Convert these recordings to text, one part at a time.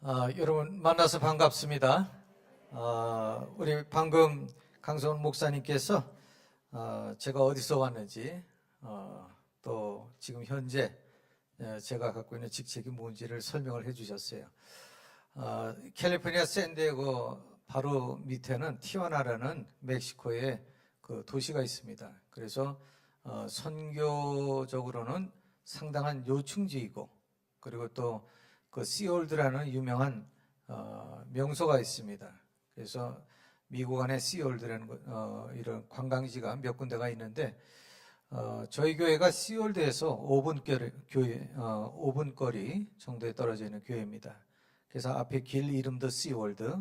여러분 만나서 반갑습니다. 우리 방금 강성훈 목사님께서 제가 어디서 왔는지 또 지금 현재 제가 갖고 있는 직책이 뭔지를 설명을 해주셨어요. 캘리포니아 샌디에고 바로 밑에는 티juana라는 멕시코의 그 도시가 있습니다. 그래서 선교적으로는 상당한 요충지이고, 그리고 또 그 시올드라는 유명한 명소가 있습니다. 그래서 미국 안에 시올드라는 이런 관광지가 몇 군데가 있는데, 저희 교회가 시올드에서 5분 거리 정도에 떨어져 있는 교회입니다. 그래서 앞에 길 이름도 시올드,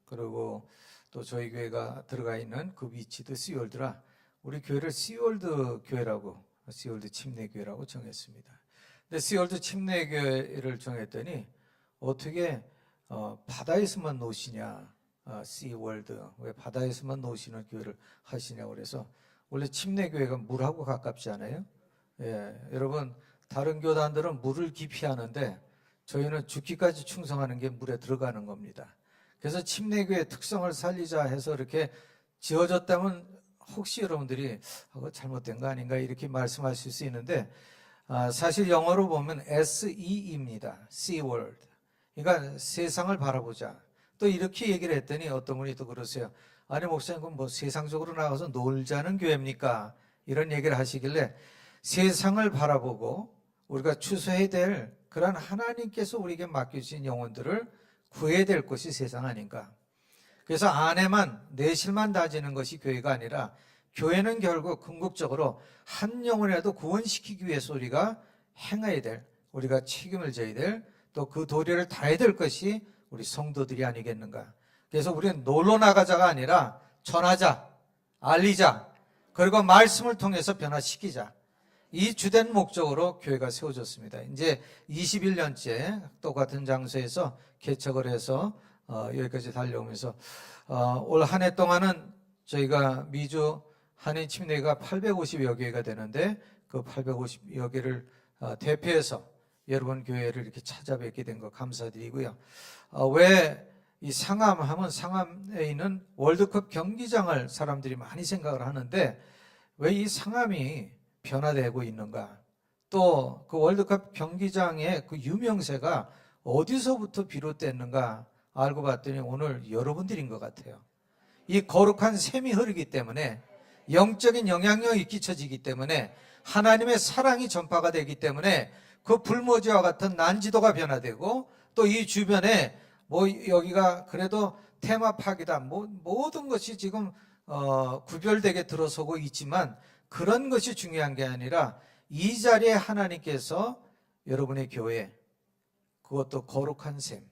그리고 또 저희 교회가 들어가 있는 그 위치도 시올드라 우리 교회를 시올드 교회라고, 시올드 침례교회라고 정했습니다. 근데 시올드 침례교회를 정했더니 어떻게 바다에서만 노시냐, 시월드, 왜 바다에서만 노시는 교회를 하시냐고. 그래서 원래 침례교회가 물하고 가깝지 않아요? 예, 여러분 다른 교단들은 물을 기피하는데 저희는 죽기까지 충성하는 게 물에 들어가는 겁니다. 그래서 침례교회의 특성을 살리자 해서 이렇게 지어졌다면 혹시 여러분들이 그거 잘못된 거 아닌가 이렇게 말씀하실 수 있는데, 사실 영어로 보면 SE입니다. SeaWorld. 그러니까 세상을 바라보자. 또 이렇게 얘기를 했더니 어떤 분이 또 그러세요. 아니 목사님, 그럼 뭐 세상적으로 나가서 놀자는 교회입니까? 이런 얘기를 하시길래, 세상을 바라보고 우리가 추수해야 될 그런 하나님께서 우리에게 맡겨주신 영혼들을 구해야 될 것이 세상 아닌가. 그래서 안에만 내실만 다지는 것이 교회가 아니라, 교회는 결국 궁극적으로 한 영혼이라도 구원시키기 위해서 우리가 행해야 될, 우리가 책임을 져야 될, 또 그 도리를 다해야 될 것이 우리 성도들이 아니겠는가. 그래서 우리는 놀러 나가자가 아니라 전하자, 알리자, 그리고 말씀을 통해서 변화시키자, 이 주된 목적으로 교회가 세워졌습니다. 이제 21년째 똑같은 장소에서 개척을 해서 여기까지 달려오면서 올 한 해 동안은 저희가 미주 한인 침례가 850여 개가 되는데, 그 850여 개를 대표해서 여러분 교회를 이렇게 찾아뵙게 된 거 감사드리고요. 왜 이 상암 하면 상암에 있는 월드컵 경기장을 사람들이 많이 생각을 하는데, 왜 이 상암이 변화되고 있는가? 또 그 월드컵 경기장의 그 유명세가 어디서부터 비롯됐는가 알고 봤더니 오늘 여러분들인 것 같아요. 이 거룩한 샘이 흐르기 때문에, 영적인 영향력이 끼쳐지기 때문에, 하나님의 사랑이 전파가 되기 때문에 그 불모지와 같은 난지도가 변화되고, 또 이 주변에 뭐 여기가 그래도 테마파크이다, 뭐 모든 것이 지금 구별되게 들어서고 있지만, 그런 것이 중요한 게 아니라 이 자리에 하나님께서 여러분의 교회, 그것도 거룩한 샘,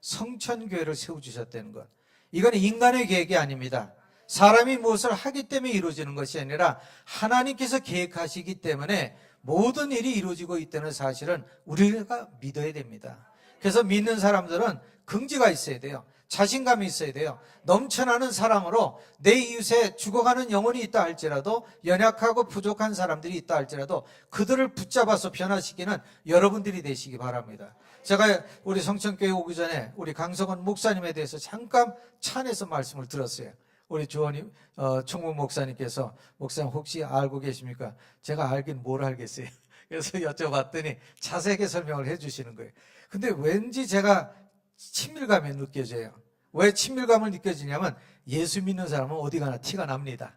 성천교회를 세워주셨다는 것, 이건 인간의 계획이 아닙니다. 사람이 무엇을 하기 때문에 이루어지는 것이 아니라 하나님께서 계획하시기 때문에 모든 일이 이루어지고 있다는 사실은 우리가 믿어야 됩니다. 그래서 믿는 사람들은 긍지가 있어야 돼요. 자신감이 있어야 돼요. 넘쳐나는 사랑으로 내 이웃에 죽어가는 영혼이 있다 할지라도, 연약하고 부족한 사람들이 있다 할지라도 그들을 붙잡아서 변화시키는 여러분들이 되시기 바랍니다. 제가 우리 성천교회 오기 전에 우리 강성원 목사님에 대해서 잠깐 차 안에서 말씀을 들었어요. 우리 조원님, 총무 목사님께서, 목사님 혹시 알고 계십니까? 제가 알긴 뭘 알겠어요. 그래서 여쭤봤더니 자세하게 설명을 해주시는 거예요. 근데 왠지 제가 친밀감이 느껴져요. 왜 친밀감을 느껴지냐면, 예수 믿는 사람은 어디 가나 티가 납니다.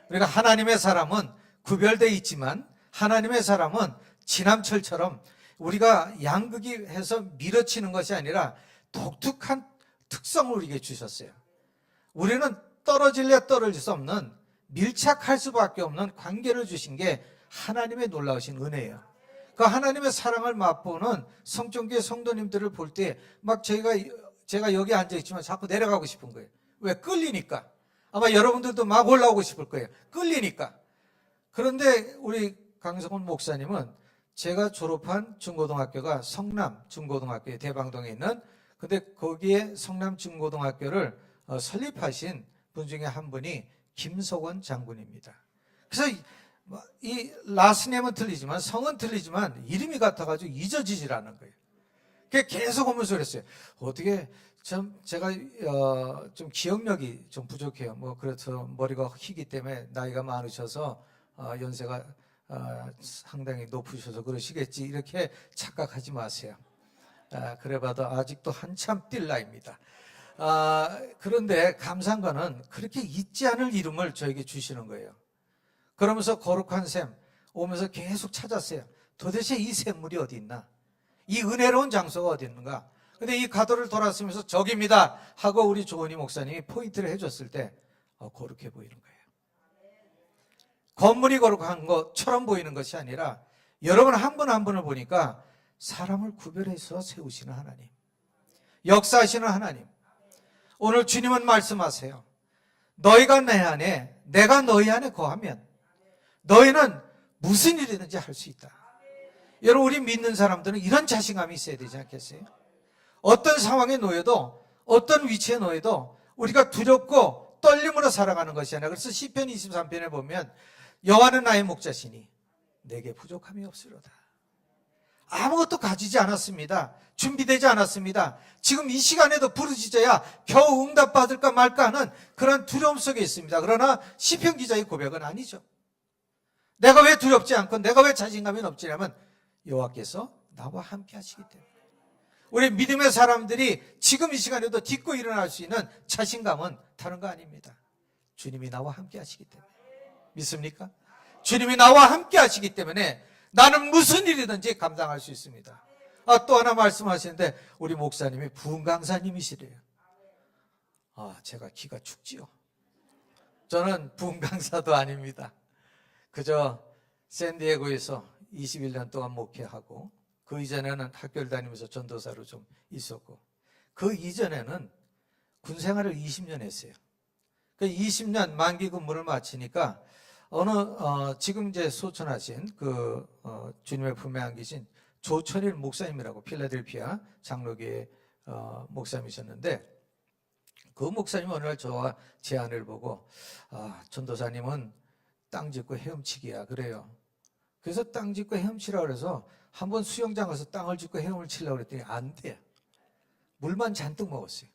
그러니까 하나님의 사람은 구별되어 있지만, 하나님의 사람은 지남철처럼 우리가 양극이 해서 밀어치는 것이 아니라 독특한 특성을 우리에게 주셨어요. 우리는 떨어질래 떨어질 수 없는, 밀착할 수밖에 없는 관계를 주신 게 하나님의 놀라우신 은혜예요. 그 하나님의 사랑을 맛보는 성전교회 성도님들을 볼 때 막 제가 여기 앉아있지만 자꾸 내려가고 싶은 거예요. 왜? 끌리니까. 아마 여러분들도 막 올라오고 싶을 거예요. 끌리니까. 그런데 우리 강성훈 목사님은, 제가 졸업한 중고등학교가 성남 중고등학교에 대방동에 있는, 근데 거기에 성남 중고등학교를 설립하신 분 중에 한 분이 김석원 장군입니다. 그래서 이 라스네임은 틀리지만, 성은 틀리지만 이름이 같아가지고 잊어지질 않은 거예요. 계속 오면서 그랬어요. 어떻게 제가 좀 기억력이 좀 부족해요. 뭐 그래서 머리가 희기 때문에 나이가 많으셔서 연세가 상당히 높으셔서 그러시겠지 이렇게 착각하지 마세요. 그래봐도 아직도 한참 뛸 나이입니다. 그런데 감사한 거는 그렇게 잊지 않을 이름을 저에게 주시는 거예요. 그러면서 거룩한 샘 오면서 계속 찾았어요. 도대체 이 샘물이 어디 있나? 이 은혜로운 장소가 어디 있는가? 근데 이 가도를 돌았으면서 저기입니다 하고 우리 조은희 목사님이 포인트를 해줬을 때 거룩해 보이는 거예요. 건물이 거룩한 것처럼 보이는 것이 아니라 여러분 한 분 한 분을 보니까 사람을 구별해서 세우시는 하나님, 역사하시는 하나님. 오늘 주님은 말씀하세요. 너희가 내 안에, 내가 너희 안에 거하면 너희는 무슨 일이든지 할 수 있다. 여러분, 우리 믿는 사람들은 이런 자신감이 있어야 되지 않겠어요? 어떤 상황에 놓여도, 어떤 위치에 놓여도 우리가 두렵고 떨림으로 살아가는 것이 아니라, 그래서 시편 23편에 보면 여호와는 나의 목자시니 내게 부족함이 없으로다. 아무것도 가지지 않았습니다. 준비되지 않았습니다. 지금 이 시간에도 부르짖어야 겨우 응답받을까 말까 하는 그런 두려움 속에 있습니다. 그러나 시편 기자의 고백은 아니죠. 내가 왜 두렵지 않고 내가 왜 자신감이 넘치냐면 여호와께서 나와 함께 하시기 때문에. 우리 믿음의 사람들이 지금 이 시간에도 딛고 일어날 수 있는 자신감은 다른 거 아닙니다. 주님이 나와 함께 하시기 때문에. 믿습니까? 주님이 나와 함께 하시기 때문에 나는 무슨 일이든지 감당할 수 있습니다. 또 하나 말씀하시는데 우리 목사님이 부흥 강사님이시래요. 제가 기가 죽지요. 저는 부흥 강사도 아닙니다. 그저 샌디에고에서 21년 동안 목회하고 그 이전에는 학교를 다니면서 전도사로 좀 있었고 그 이전에는 군 생활을 20년 했어요. 그 20년 만기 근무를 마치니까 지금 이제 소천하신 주님의 품에 안기신 조천일 목사님이라고 필라델피아 장로교회 목사님이셨는데 그 목사님 어느 날 저와 제 아내를 보고 전도사님은 땅 짓고 헤엄치기야 그래요. 그래서 땅 짓고 헤엄치라고 그래서 한번 수영장 가서 땅을 짓고 헤엄을 치려고 그랬더니 안 돼. 물만 잔뜩 먹었어요.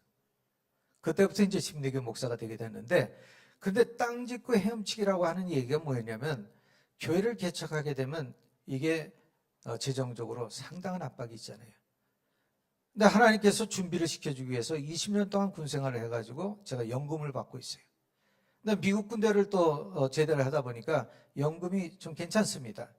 그때부터 이제 심리교 목사가 되게 됐는데 그런데 땅 짓고 헤엄치기라고 하는 얘기가 뭐였냐면 교회를 개척하게 되면 이게 재정적으로 상당한 압박이 있잖아요. 근데 하나님께서 준비를 시켜주기 위해서 20년 동안 군생활을 해가지고 제가 연금을 받고 있어요. 근데 미국 군대를 또 제대를 하다 보니까 연금이 좀 괜찮습니다.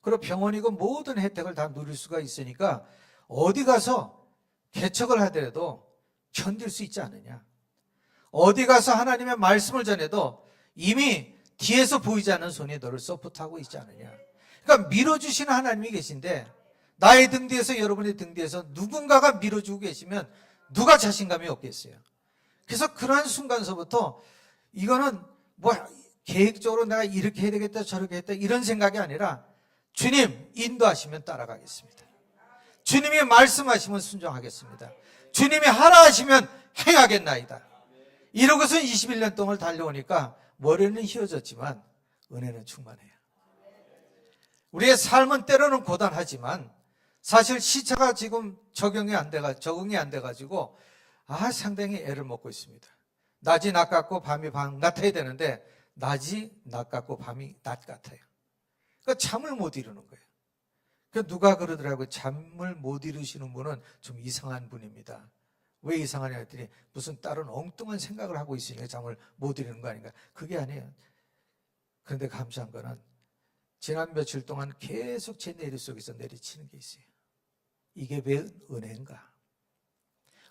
그리고 병원이고 모든 혜택을 다 누릴 수가 있으니까 어디 가서 개척을 하더라도 견딜 수 있지 않느냐. 어디 가서 하나님의 말씀을 전해도 이미 뒤에서 보이지 않는 손이 너를 서포트하고 있지 않느냐. 그러니까 밀어주시는 하나님이 계신데 나의 등 뒤에서 여러분의 등 뒤에서 누군가가 밀어주고 계시면 누가 자신감이 없겠어요. 그래서 그러한 순간서부터 이거는 뭐 계획적으로 내가 이렇게 해야 되겠다 저렇게 했다 이런 생각이 아니라 주님 인도하시면 따라가겠습니다. 주님이 말씀하시면 순종하겠습니다. 주님이 하라 하시면 행하겠나이다. 이러고서 21년 동안 달려오니까 머리는 휘어졌지만 은혜는 충만해요. 우리의 삶은 때로는 고단하지만 사실 시차가 지금 적응이 안 돼가지고 상당히 애를 먹고 있습니다. 낮이 낮 같고 밤이 밤 같아야 되는데 낮이 낮 같고 밤이 낮 같아요. 그러니까 잠을 못 이루는 거예요. 그 누가 그러더라고요. 잠을 못 이루시는 분은 좀 이상한 분입니다. 왜 이상하냐 했더니 무슨 다른 엉뚱한 생각을 하고 있으니까 잠을 못 이루는 거 아닌가. 그게 아니에요. 그런데 감사한 거는 지난 며칠 동안 계속 제 내리 속에서 내리치는 게 있어요. 이게 웬 은혜인가?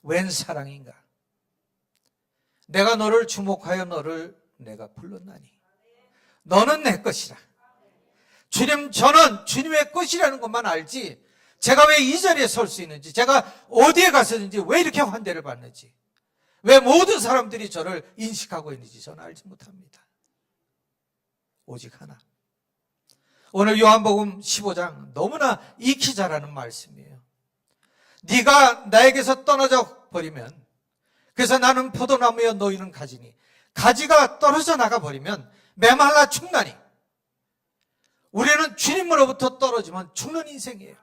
웬 사랑인가? 내가 너를 주목하여 너를 내가 불렀나니 너는 내 것이라. 주님, 저는 주님의 것이라는 것만 알지 제가 왜 이 자리에 설 수 있는지, 제가 어디에 갔었는지, 왜 이렇게 환대를 받는지, 왜 모든 사람들이 저를 인식하고 있는지 저는 알지 못합니다. 오직 하나. 오늘 요한복음 15장 너무나 익히 잘하는 말씀이에요. 네가 나에게서 떠나져 버리면, 그래서 나는 포도나무여 너희는 가지니, 가지가 떨어져 나가 버리면 메말라 죽나니. 우리는 주님으로부터 떨어지면 죽는 인생이에요.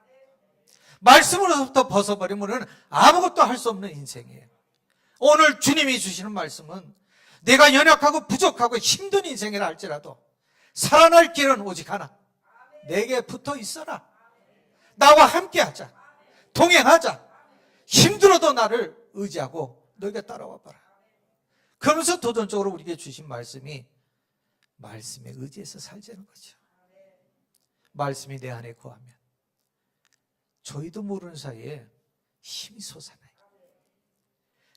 말씀으로부터 벗어버리면 아무것도 할 수 없는 인생이에요. 오늘 주님이 주시는 말씀은 내가 연약하고 부족하고 힘든 인생이라 할지라도 살아날 길은 오직 하나. 내게 붙어 있어라. 나와 함께 하자. 동행하자. 힘들어도 나를 의지하고 너에게 따라와 봐라. 그러면서 도전적으로 우리에게 주신 말씀이 말씀에 의지해서 살자는 거죠. 말씀이 내 안에 거하면 저희도 모르는 사이에 힘이 솟아나요.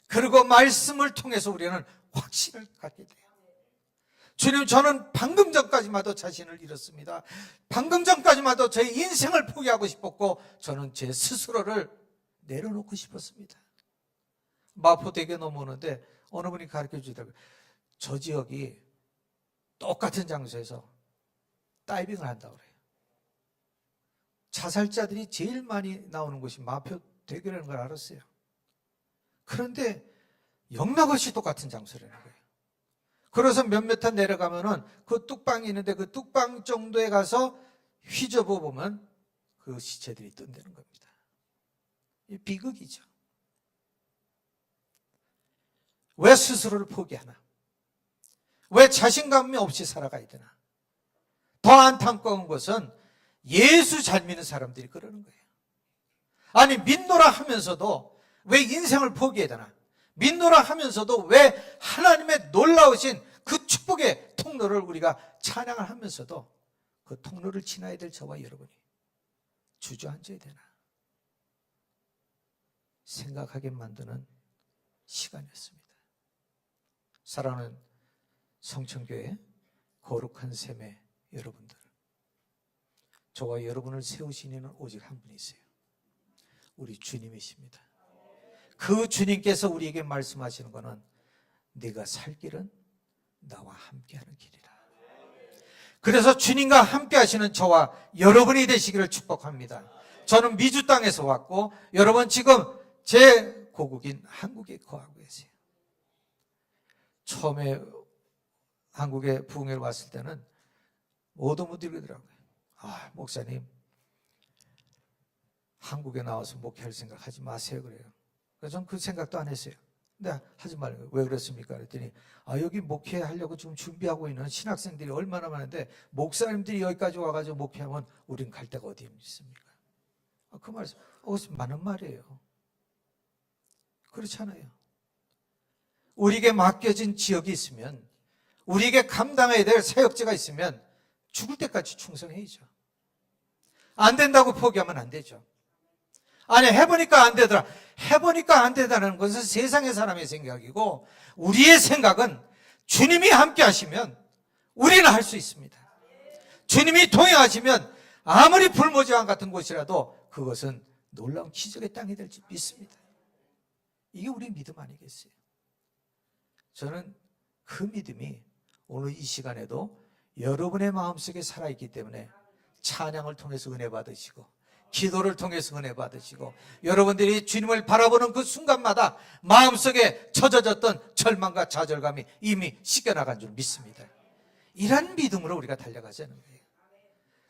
그리고 말씀을 통해서 우리는 확신을 갖게 돼요. 주님, 저는 방금 전까지만 해도 자신을 잃었습니다. 방금 전까지만 해도 제 인생을 포기하고 싶었고 저는 제 스스로를 내려놓고 싶었습니다. 마포대교 넘어오는데 어느 분이 가르쳐 주더라고요. 저 지역이 똑같은 장소에서 다이빙을 한다고 그래요. 자살자들이 제일 많이 나오는 곳이 마포대교라는 걸 알았어요. 그런데 영락없이 똑같은 장소라는 거예요. 그래서 몇몇 타 내려가면은 그 뚝방이 있는데 그 뚝방 정도에 가서 휘저어 보면 그 시체들이 뜬다는 겁니다. 이 비극이죠. 왜 스스로를 포기하나? 왜 자신감이 없이 살아가야 되나? 더 안타까운 것은 예수 잘 믿는 사람들이 그러는 거예요. 아니, 믿노라 하면서도 왜 인생을 포기해야 되나? 믿노라 하면서도 왜 하나님의 놀라우신 그 축복의 통로를 우리가 찬양을 하면서도 그 통로를 지나야 될 저와 여러분이 주저앉아야 되나? 생각하게 만드는 시간이었습니다. 사랑하는 성천교회 거룩한 샘의 여러분들, 저와 여러분을 세우신 이는 오직 한 분이세요. 우리 주님이십니다. 그 주님께서 우리에게 말씀하시는 것은 네가 살 길은 나와 함께하는 길이라. 그래서 주님과 함께 하시는 저와 여러분이 되시기를 축복합니다. 저는 미주 땅에서 왔고 여러분 지금 제 고국인 한국에 거하고 계세요. 처음에 한국에 부흥회를 왔을 때는 모든 분들이 그러더라고요. 아, 목사님 한국에 나와서 목회할 생각 하지 마세요 그래요. 그래서 저는 그 생각도 안 했어요. 근데 하지 말고 왜 그랬습니까? 그랬더니 여기 목회하려고 지금 준비하고 있는 신학생들이 얼마나 많은데 목사님들이 여기까지 와가지고 목회하면 우린 갈 데가 어디 있습니까? 그 말씀 많은 말이에요. 그렇잖아요. 우리에게 맡겨진 지역이 있으면, 우리에게 감당해야 될 사역지가 있으면 죽을 때까지 충성해야죠. 안 된다고 포기하면 안 되죠. 아니, 해보니까 안 되더라. 해보니까 안 되다는 것은 세상의 사람의 생각이고, 우리의 생각은 주님이 함께 하시면 우리는 할 수 있습니다. 주님이 동행하시면 아무리 불모지왕 같은 곳이라도 그것은 놀라운 기적의 땅이 될지 믿습니다. 이게 우리 믿음 아니겠어요? 저는 그 믿음이 오늘 이 시간에도 여러분의 마음속에 살아있기 때문에 찬양을 통해서 은혜 받으시고 기도를 통해서 은혜 받으시고 여러분들이 주님을 바라보는 그 순간마다 마음속에 젖어졌던 절망과 좌절감이 이미 씻겨나간 줄 믿습니다. 이런 믿음으로 우리가 달려가자는 거예요.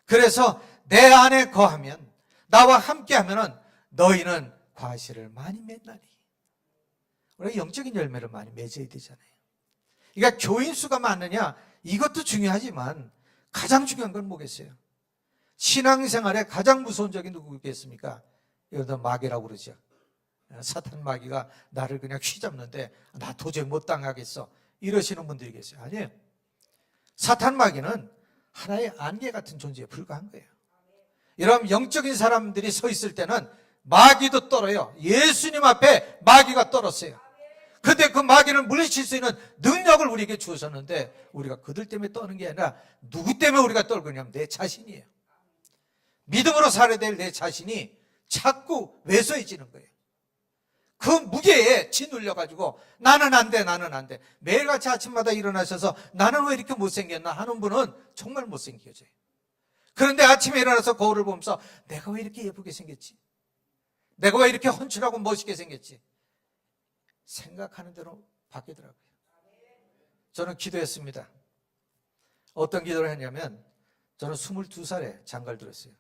그래서 내 안에 거하면, 나와 함께하면 너희는 과실을 많이 맺나니. 우리가 영적인 열매를 많이 맺어야 되잖아요. 그러니까 교인 수가 많느냐 이것도 중요하지만 가장 중요한 건 뭐겠어요? 신앙생활에 가장 무서운 적이 누구겠습니까? 여기다 마귀라고 그러죠. 사탄 마귀가 나를 그냥 휘잡는데 나 도저히 못 당하겠어 이러시는 분들이 계세요. 아니에요. 사탄 마귀는 하나의 안개 같은 존재에 불과한 거예요. 여러분, 영적인 사람들이 서 있을 때는 마귀도 떨어요. 예수님 앞에 마귀가 떨었어요. 근데 그 마귀를 물리칠 수 있는 능력을 우리에게 주셨는데 우리가 그들 때문에 떠는 게 아니라 누구 때문에 우리가 떨고 있냐면 내 자신이에요. 믿음으로 살아야 될 내 자신이 자꾸 왜소해지는 거예요. 그 무게에 짓눌려가지고 나는 안 돼, 나는 안 돼. 매일같이 아침마다 일어나셔서 나는 왜 이렇게 못생겼나 하는 분은 정말 못생겨져요. 그런데 아침에 일어나서 거울을 보면서 내가 왜 이렇게 예쁘게 생겼지? 내가 왜 이렇게 헌칠하고 멋있게 생겼지? 생각하는 대로 바뀌더라고요. 저는 기도했습니다. 어떤 기도를 했냐면 저는 22살에 장가를 들었어요.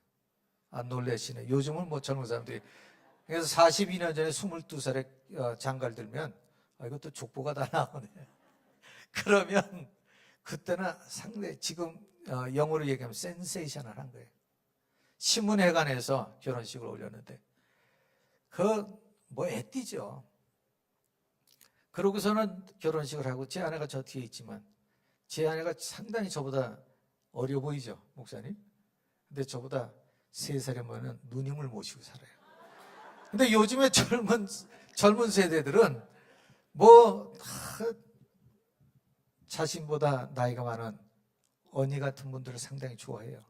안 놀래시네. 요즘은 뭐 젊은 사람들이. 그래서 42년 전에 22살에 장가를 들면 이것도 족보가 다 나오네. 그러면 그때는 상당히 지금 영어로 얘기하면 센세이셔널한 거예요. 신문회관에서 결혼식을 올렸는데 뭐 애띠죠. 그러고서는 결혼식을 하고 제 아내가 저 뒤에 있지만 제 아내가 상당히 저보다 어려 보이죠, 목사님? 근데 저보다 3살이면 누님을 모시고 살아요. 근데 요즘에 젊은 세대들은 뭐 자신보다 나이가 많은 언니 같은 분들을 상당히 좋아해요.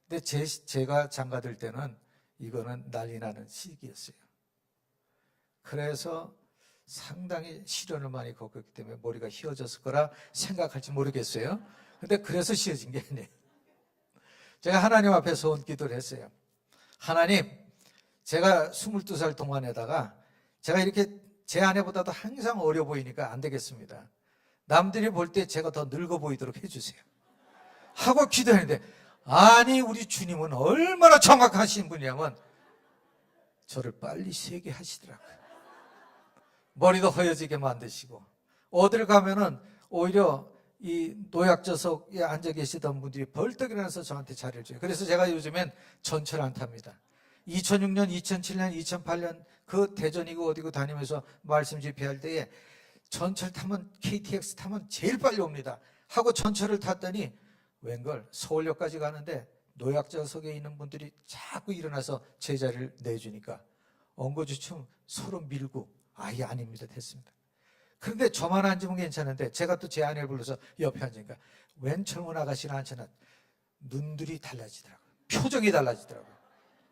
근데 제가 장가들 때는 이거는 난리 나는 시기였어요. 그래서 상당히 시련을 많이 겪었기 때문에 머리가 휘어졌을 거라 생각할지 모르겠어요. 근데 그래서 휘어진 게 아니에요. 제가 하나님 앞에 소원 기도를 했어요. 하나님, 제가 22살 동안에다가 제가 이렇게 제 아내보다도 항상 어려 보이니까 안 되겠습니다. 남들이 볼 때 제가 더 늙어 보이도록 해주세요 하고 기도했는데, 아니 우리 주님은 얼마나 정확하신 분이냐면 저를 빨리 세게 하시더라고요. 머리도 허여지게 만드시고, 어딜 가면은 오히려 이 노약자석에 앉아 계시던 분들이 벌떡 일어나서 저한테 자리를 줘요. 그래서 제가 요즘엔 전철 안 탑니다. 2006년, 2007년, 2008년 그 대전이고 어디고 다니면서 말씀 집회할 때에 전철 타면, KTX 타면 제일 빨리 옵니다 하고 전철을 탔더니 웬걸 서울역까지 가는데 노약자석에 있는 분들이 자꾸 일어나서 제 자리를 내주니까 엉거주춤 서로 밀고 아예 아닙니다 됐습니다. 그런데 저만 앉으면 괜찮은데 제가 또 제 아내를 불러서 옆에 앉으니까 웬 젊은 아가씨나 앉혀놔 눈들이 달라지더라고요. 표정이 달라지더라고요.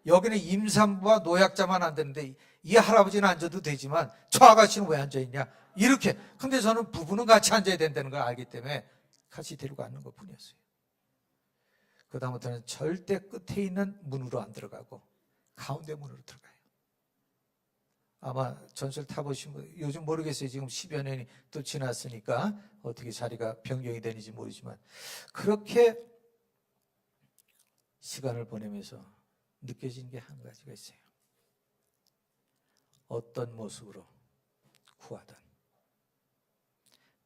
여기는 임산부와 노약자만 앉았는데 이 할아버지는 앉아도 되지만 저 아가씨는 왜 앉아있냐 이렇게. 근데 저는 부부는 같이 앉아야 된다는 걸 알기 때문에 같이 데리고 앉는 것 뿐이었어요. 그 다음부터는 절대 끝에 있는 문으로 안 들어가고 가운데 문으로 들어가요. 아마 전철 타보신 분 요즘 모르겠어요. 지금 10여 년이 또 지났으니까 어떻게 자리가 변경이 되는지 모르지만 그렇게 시간을 보내면서 느껴진 게 한 가지가 있어요. 어떤 모습으로 구하든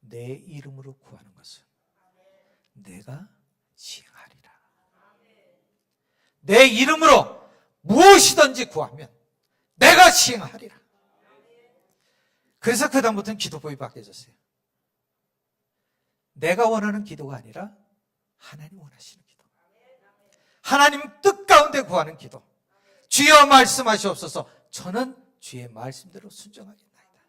내 이름으로 구하는 것은 내가 시행하리라. 내 이름으로 무엇이든지 구하면 내가 시행하리라. 그래서 그 다음부터는 기도법이 바뀌어졌어요. 내가 원하는 기도가 아니라 하나님 원하시는 기도, 하나님 뜻 가운데 구하는 기도. 주여 말씀하시옵소서. 저는 주의 말씀대로 순종하겠나이다.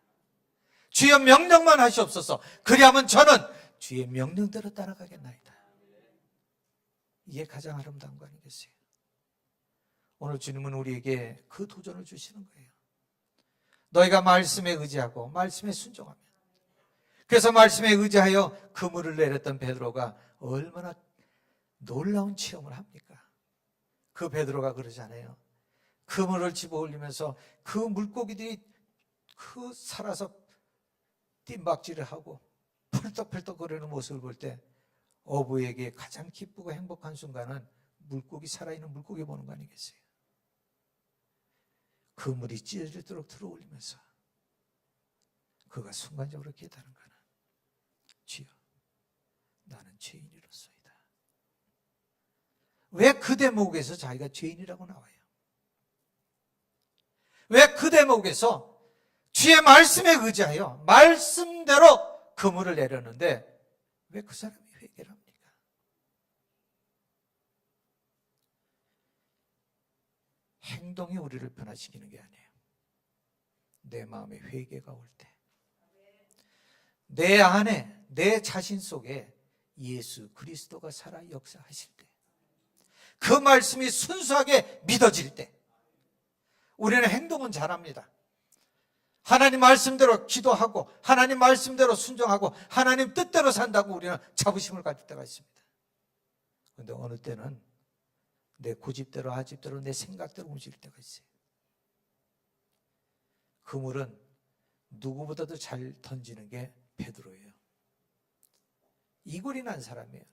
주여 명령만 하시옵소서. 그리하면 저는 주의 명령대로 따라가겠나이다. 이게 가장 아름다운 거 아니겠어요? 오늘 주님은 우리에게 그 도전을 주시는 거예요. 너희가 말씀에 의지하고 말씀에 순종하면. 그래서 말씀에 의지하여 그물을 내렸던 베드로가 얼마나 놀라운 체험을 합니까? 그 베드로가 그러잖아요. 그물을 집어 올리면서 그 물고기들이 그 살아서 뜀박질을 하고 펄떡펄떡 거리는 모습을 볼 때 어부에게 가장 기쁘고 행복한 순간은 물고기, 살아있는 물고기 보는 거 아니겠어요? 그물이 찢어지도록 들어올리면서 그가 순간적으로 깨달은 거는 주여 나는 죄인이로소이다. 왜 그 대목에서 자기가 죄인이라고 나와요? 왜 그 대목에서 주의 말씀에 의지하여 말씀대로 그물을 내렸는데 왜 그 사람이 회개를 합니까? 행동이 우리를 변화시키는 게 아니에요. 내 마음에 회개가 올 때, 내 안에, 내 자신 속에 예수 그리스도가 살아 역사하실 때, 그 말씀이 순수하게 믿어질 때 우리는 행동은 잘합니다. 하나님 말씀대로 기도하고 하나님 말씀대로 순종하고 하나님 뜻대로 산다고 우리는 자부심을 가질 때가 있습니다. 그런데 어느 때는 내 고집대로 아집대로 내 생각대로 움직일 때가 있어요. 그물은 누구보다도 잘 던지는 게 베드로예요. 이골이 난 사람이에요.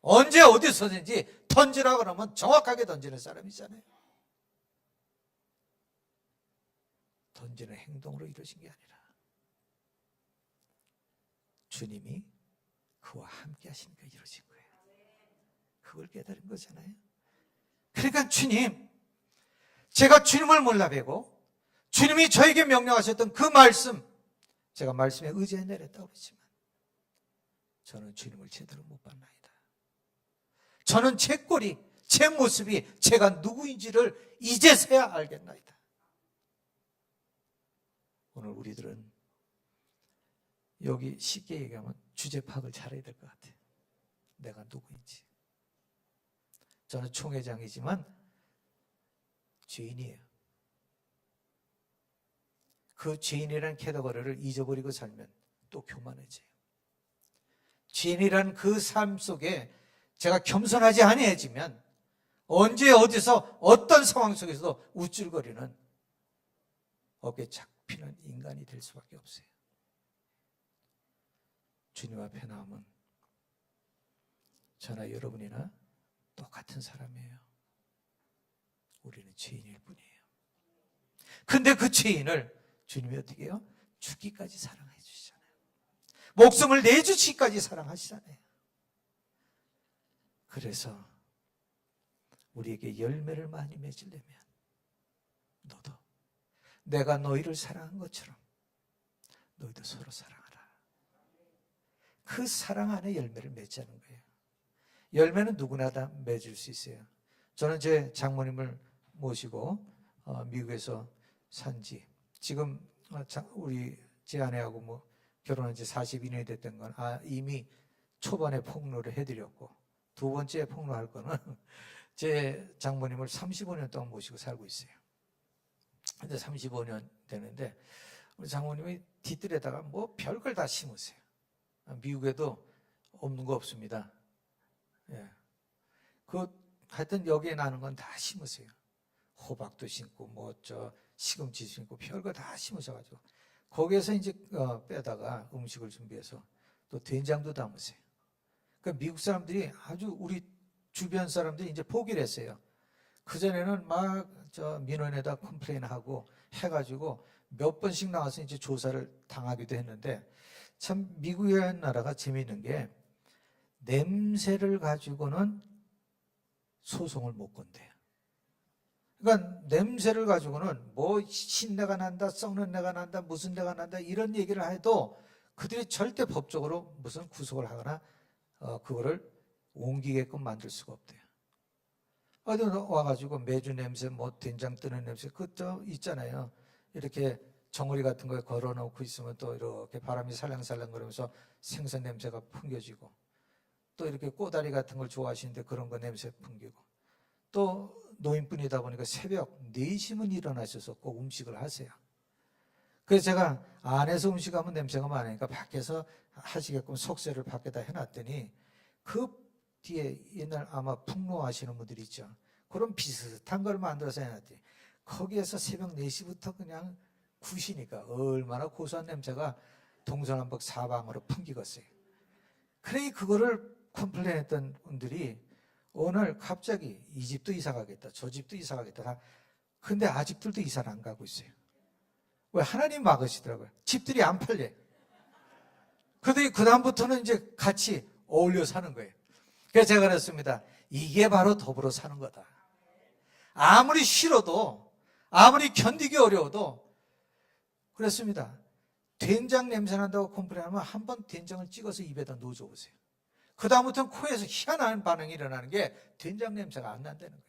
언제 어디서든지 던지라 그러면 정확하게 던지는 사람이잖아요. 던지는 행동으로 이루어진 게 아니라 주님이 그와 함께 하시니까 이루어진 거예요. 그걸 깨달은 거잖아요. 그러니까 주님, 제가 주님을 몰라 뵈고 주님이 저에게 명령하셨던 그 말씀, 제가 말씀에 의지해 내렸다고 그랬지만 저는 주님을 제대로 못 봤나이다. 저는 제 꼴이, 제 모습이 제가 누구인지를 이제서야 알겠나이다. 오늘 우리들은 여기 쉽게 얘기하면 주제 파악을 잘해야 될 것 같아요. 내가 누구인지. 저는 총회장이지만 죄인이에요. 그 죄인이라는 캐터고리를 잊어버리고 살면 또 교만해져요. 죄인이라는 그 삶 속에 제가 겸손하지 아니해지면 언제 어디서 어떤 상황 속에서도 우쭐거리는 어깨 잡히는 인간이 될 수밖에 없어요. 주님 앞에 나오면 저나 여러분이나 똑같은 사람이에요. 우리는 죄인일 뿐이에요. 근데 그 죄인을 주님이 어떻게 해요? 죽기까지 사랑해 주시잖아요. 목숨을 내주시기까지 사랑하시잖아요. 그래서 우리에게 열매를 많이 맺으려면 너도 내가 너희를 사랑한 것처럼 너희도 서로 사랑하라. 그 사랑 안에 열매를 맺자는 거예요. 열매는 누구나 다 맺을 수 있어요. 저는 제 장모님을 모시고 미국에서 산지 지금 우리 제 아내하고 뭐 결혼한 지 42년이 됐던 건 이미 초반에 폭로를 해드렸고, 두 번째 폭로할 거는 제 장모님을 35년 동안 모시고 살고 있어요. 근데 35년 되는데 우리 장모님이 뒤뜰에다가 뭐 별걸 다 심으세요. 미국에도 없는 거 없습니다. 예. 하여튼 여기에 나는 건 다 심으세요. 호박도 심고 뭐 시금치 심고 별거 다 심으셔가지고 거기에서 이제 빼다가 음식을 준비해서 또 된장도 담으세요. 그러니까 미국 사람들이 아주 우리 주변 사람들이 이제 포기를 했어요. 그전에는 막 민원에다 컴플레인하고 해가지고 몇 번씩 나와서 이제 조사를 당하기도 했는데, 참 미국이라는 나라가 재미있는 게 냄새를 가지고는 소송을 못 건대요. 그러니까 냄새를 가지고는 뭐 신내가 난다, 썩는 내가 난다, 무슨 내가 난다 이런 얘기를 해도 그들이 절대 법적으로 무슨 구속을 하거나 그거를 옮기게끔 만들 수가 없대요. 어디 와가지고 매주 냄새, 뭐 된장 뜨는 냄새, 그거 있잖아요. 이렇게 정어리 같은 거에 걸어놓고 있으면 또 이렇게 바람이 살랑살랑 거리면서 생선 냄새가 풍겨지고, 또 이렇게 꼬다리 같은 걸 좋아하시는데 그런 거 냄새 풍기고, 또 노인분이다 보니까 새벽 4시면 일어나셔서 꼭 음식을 하세요. 그래서 제가 안에서 음식하면 냄새가 많으니까 밖에서 하시게끔 속세를 밖에다 해놨더니 그 뒤에 옛날 아마 풍로하시는 분들이 있죠. 그런 비슷한 걸 만들어서 해놨더니 거기에서 새벽 4시부터 그냥 구시니까 얼마나 고소한 냄새가 동서남북 사방으로 풍기겠어요. 그러니 그거를 컴플레인했던 분들이 오늘 갑자기 이 집도 이사 가겠다, 저 집도 이사 가겠다. 근데 아직들도 이사를 안 가고 있어요. 왜? 하나님 막으시더라고요. 집들이 안 팔려요. 그들이 그다음부터는 이제 같이 어울려 사는 거예요. 그래서 제가 그랬습니다. 이게 바로 더불어 사는 거다. 아무리 싫어도, 아무리 견디기 어려워도 그랬습니다. 된장 냄새 난다고 컴플레인하면 한번 된장을 찍어서 입에다 넣어줘 보세요. 그 다음부터는 코에서 희한한 반응이 일어나는 게 된장 냄새가 안 난다는 거예요.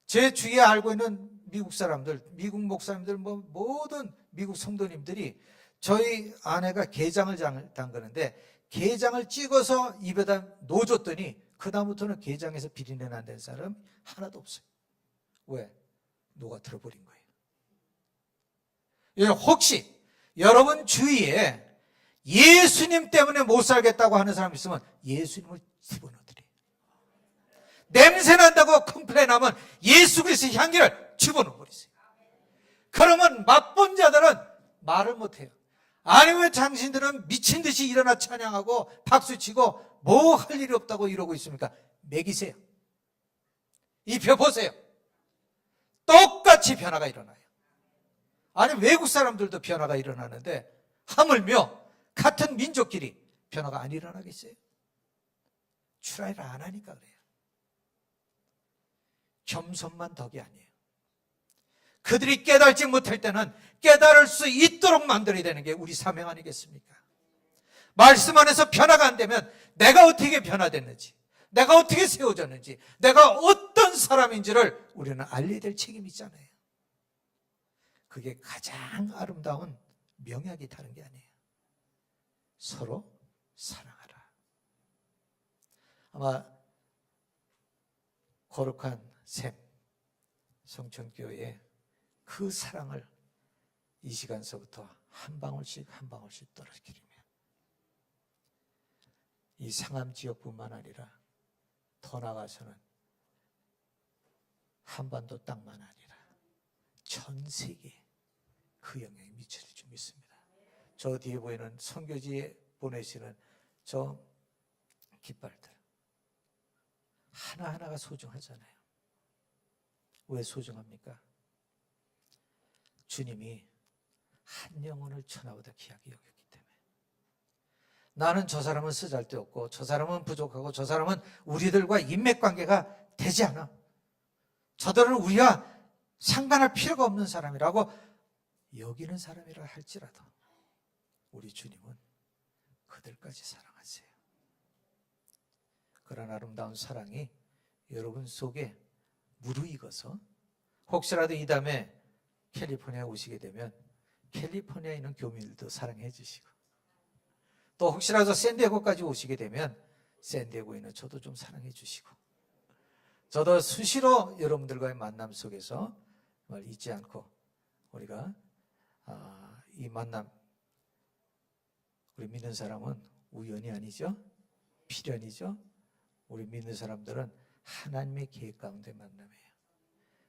제 주위에 알고 있는 미국 사람들, 미국 목사님들, 뭐 모든 미국 성도님들이 저희 아내가 게장을 담그는데 게장을 찍어서 입에다 넣어줬더니 그 다음부터는 게장에서 비린내 난다는 사람 하나도 없어요. 왜? 녹아 들어버린 거예요. 혹시 여러분 주위에 예수님 때문에 못 살겠다고 하는 사람 있으면 예수님을 집어넣으래요. 냄새 난다고 컴플레인하면 예수 그리스도의 향기를 집어넣어버리세요. 그러면 맛본 자들은 말을 못해요. 아니면 당신들은 미친 듯이 일어나 찬양하고 박수치고 뭐 할 일이 없다고 이러고 있습니까? 먹이세요. 입혀보세요. 똑같이 변화가 일어나요. 아니 외국 사람들도 변화가 일어나는데 하물며 같은 민족끼리 변화가 안 일어나겠어요? 트라이를 안 하니까 그래요. 겸손만 덕이 아니에요. 그들이 깨달지 못할 때는 깨달을 수 있도록 만들어야 되는 게 우리 사명 아니겠습니까? 말씀 안에서 변화가 안 되면 내가 어떻게 변화됐는지, 내가 어떻게 세워졌는지, 내가 어떤 사람인지를 우리는 알려야 될 책임이 있잖아요. 그게 가장 아름다운 명약이 다른 게 아니에요. 서로 사랑하라. 아마 거룩한 샘 성천교회에 그 사랑을 이 시간서부터 한 방울씩 한 방울씩 떨어뜨리면 이 상암 지역뿐만 아니라 더 나아가서는 한반도 땅만 아니라 전 세계에 그 영향이 미쳐질 줄 믿습니다. 저 뒤에 보이는 선교지에 보내시는 저 깃발들 하나하나가 소중하잖아요. 왜 소중합니까? 주님이 한 영혼을 천하보다 귀하게 여겼기 때문에. 나는 저 사람은 쓰잘데없고 저 사람은 부족하고 저 사람은 우리들과 인맥관계가 되지 않아. 저들은 우리와 상관할 필요가 없는 사람이라고 여기는 사람이라 할지라도 우리 주님은 그들까지 사랑하세요. 그런 아름다운 사랑이 여러분 속에 무르익어서 혹시라도 이 다음에 캘리포니아에 오시게 되면 캘리포니아에 있는 교민들도 사랑해 주시고 또 혹시라도 샌디에고까지 오시게 되면 샌디에고에 있는 저도 좀 사랑해 주시고 저도 수시로 여러분들과의 만남 속에서 잊지 않고 우리가 이 만남 우리 믿는 사람은 우연이 아니죠. 필연이죠. 우리 믿는 사람들은 하나님의 계획 가운데 만남이에요.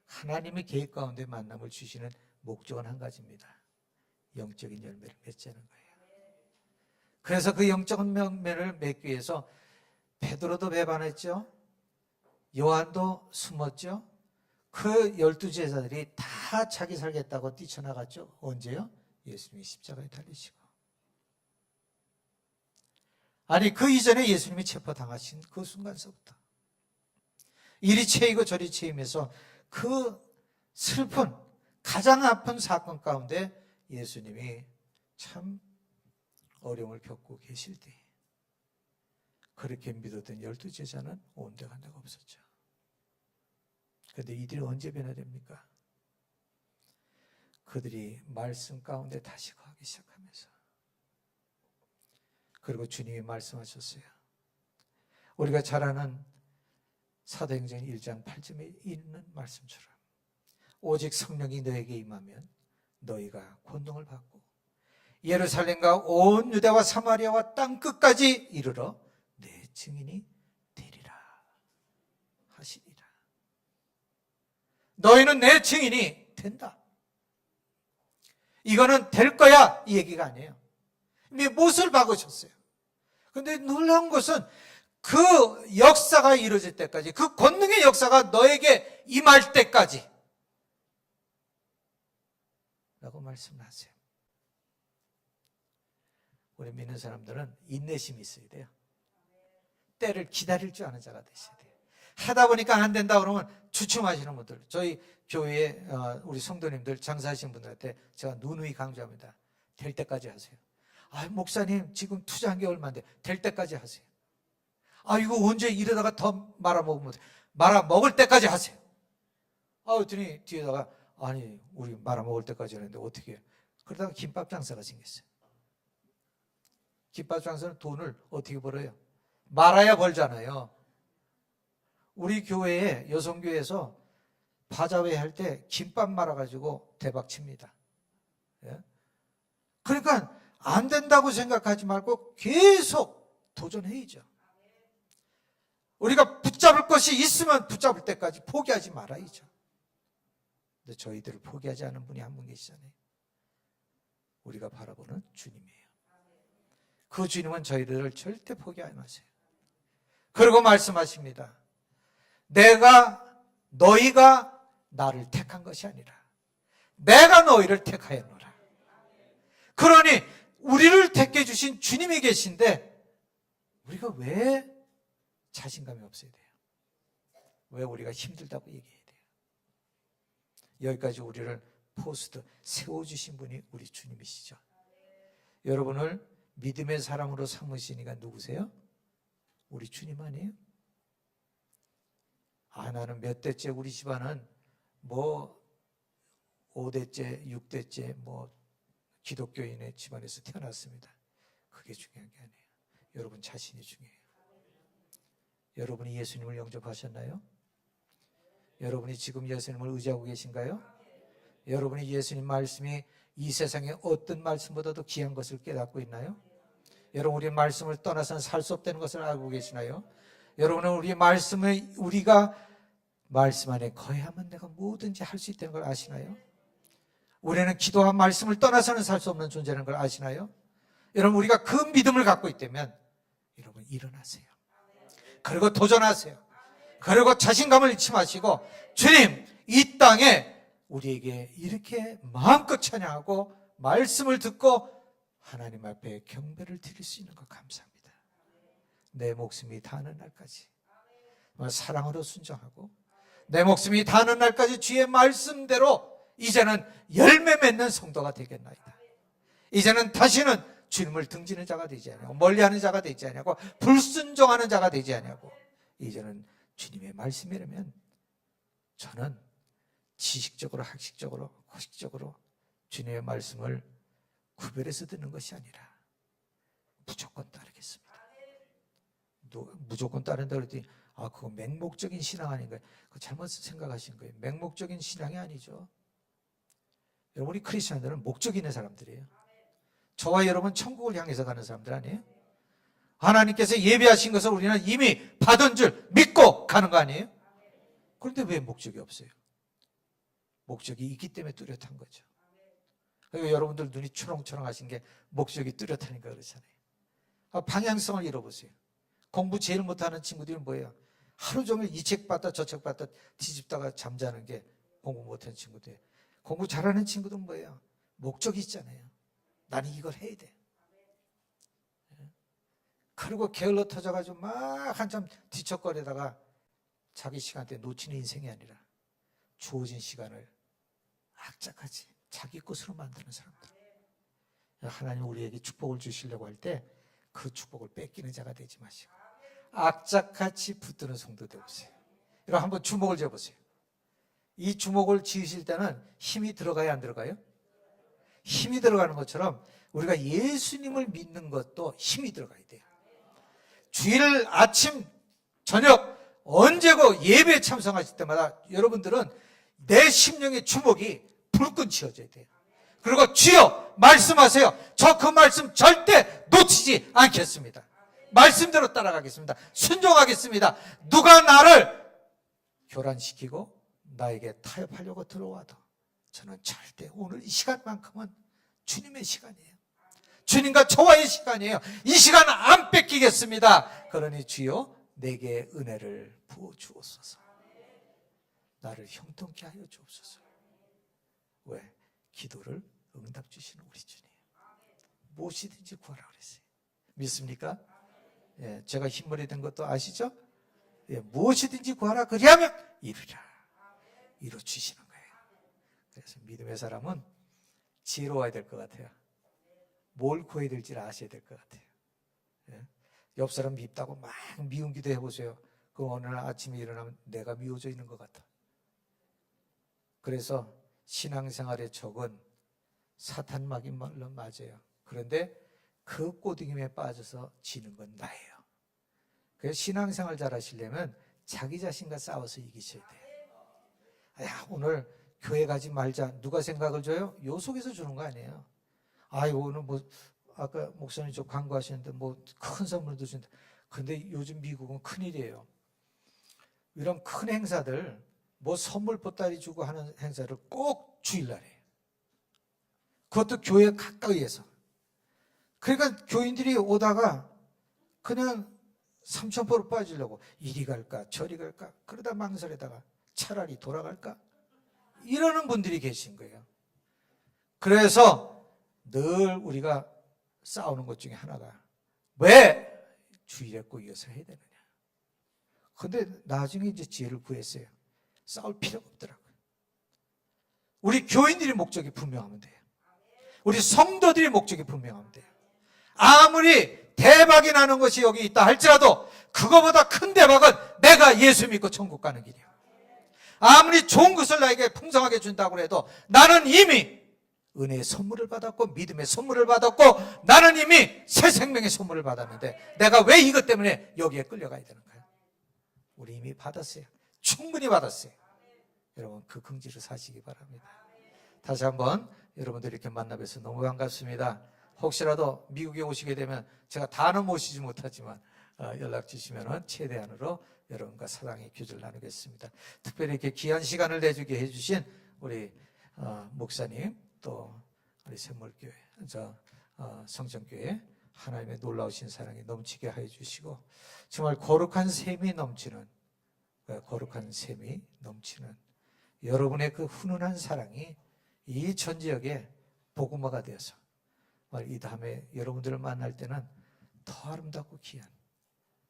하나님의 계획 가운데 만남을 주시는 목적은 한 가지입니다. 영적인 열매를 맺자는 거예요. 그래서 그 영적인 열매를 맺기 위해서 베드로도 배반했죠. 요한도 숨었죠. 그 12제자들이 다 자기 살겠다고 뛰쳐나갔죠. 언제요? 예수님이 십자가에 달리시고. 아니 그 이전에 예수님이 체포당하신 그 순간서부터 이리 채이고 저리 채이면서 그 슬픈 가장 아픈 사건 가운데 예수님이 참 어려움을 겪고 계실 때 그렇게 믿었던 12제자는 온데간 데가 없었죠. 그런데 이들이 언제 변화됩니까? 그들이 말씀 가운데 다시 거하기 시작하면서 그리고 주님이 말씀하셨어요. 우리가 잘 아는 사도행전 1장 8절에 있는 말씀처럼 오직 성령이 너에게 임하면 너희가 권능을 받고 예루살렘과 온 유대와 사마리아와 땅끝까지 이르러 내 증인이 되리라 하시니라. 너희는 내 증인이 된다. 이거는 될 거야 이 얘기가 아니에요. 이미 못을 박으셨어요. 그런데 놀라운 것은 그 역사가 이루어질 때까지 그 권능의 역사가 너에게 임할 때까지 라고 말씀을 하세요. 우리 믿는 사람들은 인내심이 있어야 돼요. 때를 기다릴 줄 아는 자가 되셔야 돼요. 하다 보니까 안 된다 그러면 주춤하시는 분들, 저희 교회에 우리 성도님들 장사하시는 분들한테 제가 누누이 강조합니다. 될 때까지 하세요. 목사님 지금 투자한 게 얼마인데 될 때까지 하세요. 이거 언제 이러다가 더 말아먹으면 말아먹을 때까지 하세요. 그랬더니 뒤에다가 아니 우리 말아먹을 때까지 하는데 어떻게 해요? 그러다가 김밥 장사가 생겼어요. 김밥 장사는 돈을 어떻게 벌어요? 말아야 벌잖아요. 우리 교회에 여성교회에서 바자회 할 때 김밥 말아가지고 대박 칩니다. 그러니까 안 된다고 생각하지 말고 계속 도전해야죠. 우리가 붙잡을 것이 있으면 붙잡을 때까지 포기하지 말아야죠. 근데 저희들을 포기하지 않은 분이 한 분 계시잖아요. 우리가 바라보는 주님이에요. 그 주님은 저희들을 절대 포기 안 하세요. 그리고 말씀하십니다. 너희가 나를 택한 것이 아니라 내가 너희를 택하였노라. 그러니 우리를 택해 주신 주님이 계신데 우리가 왜 자신감이 없어야 돼요? 왜 우리가 힘들다고 얘기해야 돼요? 여기까지 우리를 포스트 세워주신 분이 우리 주님이시죠. 여러분을 믿음의 사람으로 삼으신 이가 누구세요? 우리 주님 아니에요? 나는 몇 대째 우리 집안은 뭐 5대째 6대째 뭐 기독교인의 집안에서 태어났습니다. 그게 중요한 게 아니에요. 여러분 자신이 중요해요. 여러분이 예수님을 영접하셨나요? 여러분이 지금 예수님을 의지하고 계신가요? 여러분이 예수님 말씀이 이 세상의 어떤 말씀보다도 귀한 것을 깨닫고 있나요? 여러분 우리 말씀을 떠나서는 살 수 없다는 것을 알고 계시나요? 여러분은 우리가 말씀 안에 거해하면 내가 뭐든지 할 수 있다는 걸 아시나요? 우리는 기도와 말씀을 떠나서는 살 수 없는 존재라는 걸 아시나요? 여러분 우리가 그 믿음을 갖고 있다면 여러분 일어나세요. 그리고 도전하세요. 그리고 자신감을 잃지 마시고 주님 이 땅에 우리에게 이렇게 마음껏 찬양하고 말씀을 듣고 하나님 앞에 경배를 드릴 수 있는 것 감사합니다. 내 목숨이 다하는 날까지 사랑으로 순종하고 내 목숨이 다하는 날까지 주의 말씀대로 이제는 열매 맺는 성도가 되겠나이다. 이제는 다시는 주님을 등지는 자가 되지 아니하고 멀리하는 자가 되지 아니하고 불순종하는 자가 되지 아니하고 이제는 주님의 말씀이라면 저는 지식적으로 학식적으로 고식적으로 주님의 말씀을 구별해서 듣는 것이 아니라 무조건 따르겠습니다. 무조건 따른다 그랬더니 그거 맹목적인 신앙 아닌가요? 그거 잘못 생각하신 거예요. 맹목적인 신앙이 아니죠. 여러분 우리 크리스천들은 목적이 있는 사람들이에요. 저와 여러분 천국을 향해서 가는 사람들 아니에요? 하나님께서 예비하신 것을 우리는 이미 받은 줄 믿고 가는 거 아니에요? 그런데 왜 목적이 없어요? 목적이 있기 때문에 뚜렷한 거죠. 그러니까 여러분들 눈이 초롱초롱하신 게 목적이 뚜렷하니까 그렇잖아요. 방향성을 잃어보세요. 공부 제일 못하는 친구들은 뭐예요? 하루 종일 이 책 봤다 저 책 봤다 뒤집다가 잠자는 게 공부 못하는 친구들. 공부 잘하는 친구들은 뭐예요? 목적이 있잖아요. 나는 이걸 해야 돼. 그리고 게을러 터져가지고 막 한참 뒤척거리다가 자기 시간대 놓치는 인생이 아니라 주어진 시간을 악착같이 자기 것으로 만드는 사람들. 하나님 우리에게 축복을 주시려고 할 때 그 축복을 뺏기는 자가 되지 마시고 악착같이 붙드는 성도 되보세요. 여러분 한번 주먹을 쥐어보세요. 이 주먹을 쥐으실 때는 힘이 들어가야 안 들어가요? 힘이 들어가는 것처럼 우리가 예수님을 믿는 것도 힘이 들어가야 돼요. 주일 아침 저녁 언제고 예배에 참석하실 때마다 여러분들은 내 심령의 주먹이 불끈 쥐어져야 돼요. 그리고 주여 말씀하세요. 저 그 말씀 절대 놓치지 않겠습니다. 말씀대로 따라가겠습니다. 순종하겠습니다. 누가 나를 교란시키고 나에게 타협하려고 들어와도 저는 절대 오늘 이 시간만큼은 주님의 시간이에요. 주님과 저와의 시간이에요. 이 시간 안 뺏기겠습니다. 그러니 주여 내게 은혜를 부어 주옵소서. 나를 형통케 하여 주옵소서. 왜? 기도를 응답 주시는 우리 주님. 무엇이든지 구하라 그랬어요. 믿습니까? 예, 제가 흰머리 된 것도 아시죠? 예, 무엇이든지 구하라 그리하면 이루라. 이루 주시는 거예요. 그래서 믿음의 사람은 지혜로워야 될 것 같아요. 뭘 구해야 될지를 아셔야 될 것 같아요. 예? 옆 사람 밉다고 막 미운 기도 해보세요. 그럼 어느 날 아침에 일어나면 내가 미워져 있는 것 같아. 그래서 신앙생활의 적은 사탄막인 말로 맞아요. 그런데 그 꼬드김에 빠져서 지는 건 나예요. 그래서 신앙생활 잘 하시려면 자기 자신과 싸워서 이기셔야 돼요. 야, 오늘 교회 가지 말자. 누가 생각을 줘요? 요 속에서 주는 거 아니에요. 오늘 뭐 아까 목사님 저 광고하시는데 뭐 큰 선물도 준다. 근데 요즘 미국은 큰일이에요. 이런 큰 행사들 뭐 선물 보따리 주고 하는 행사를 꼭 주일날 해요. 그것도 교회 가까이에서. 그러니까 교인들이 오다가 그냥 삼천포로 빠지려고 이리 갈까 저리 갈까 그러다 망설이다가 차라리 돌아갈까 이러는 분들이 계신 거예요. 그래서 늘 우리가 싸우는 것 중에 하나가 왜 주일에 꼭 이어서 해야 되느냐. 근데 나중에 이제 지혜를 구했어요. 싸울 필요가 없더라고요. 우리 교인들이 목적이 분명하면 돼요. 우리 성도들이 목적이 분명하면 돼요. 아무리 대박이 나는 것이 여기 있다 할지라도 그거보다 큰 대박은 내가 예수 믿고 천국 가는 길이야. 아무리 좋은 것을 나에게 풍성하게 준다고 해도 나는 이미 은혜의 선물을 받았고 믿음의 선물을 받았고 나는 이미 새 생명의 선물을 받았는데 내가 왜 이것 때문에 여기에 끌려가야 되는가요? 우리 이미 받았어요. 충분히 받았어요. 여러분 그 긍지를 사시기 바랍니다. 다시 한번 여러분들 이렇게 만나 뵈서 너무 반갑습니다. 혹시라도 미국에 오시게 되면 제가 다는 모시지 못하지만 연락 주시면 최대한으로 여러분과 사랑의 교제를 나누겠습니다. 특별히 이렇게 귀한 시간을 내주게 해주신 우리 목사님 또 우리 샘물교회 성전교회 하나님의 놀라우신 사랑이 넘치게 하여 주시고 정말 거룩한 샘이 넘치는 여러분의 그 훈훈한 사랑이 이 전 지역에 복음화가 되어서 이 다음에 여러분들을 만날 때는 더 아름답고 귀한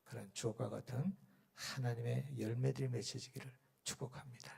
그런 주옥과 같은 하나님의 열매들이 맺혀지기를 축복합니다.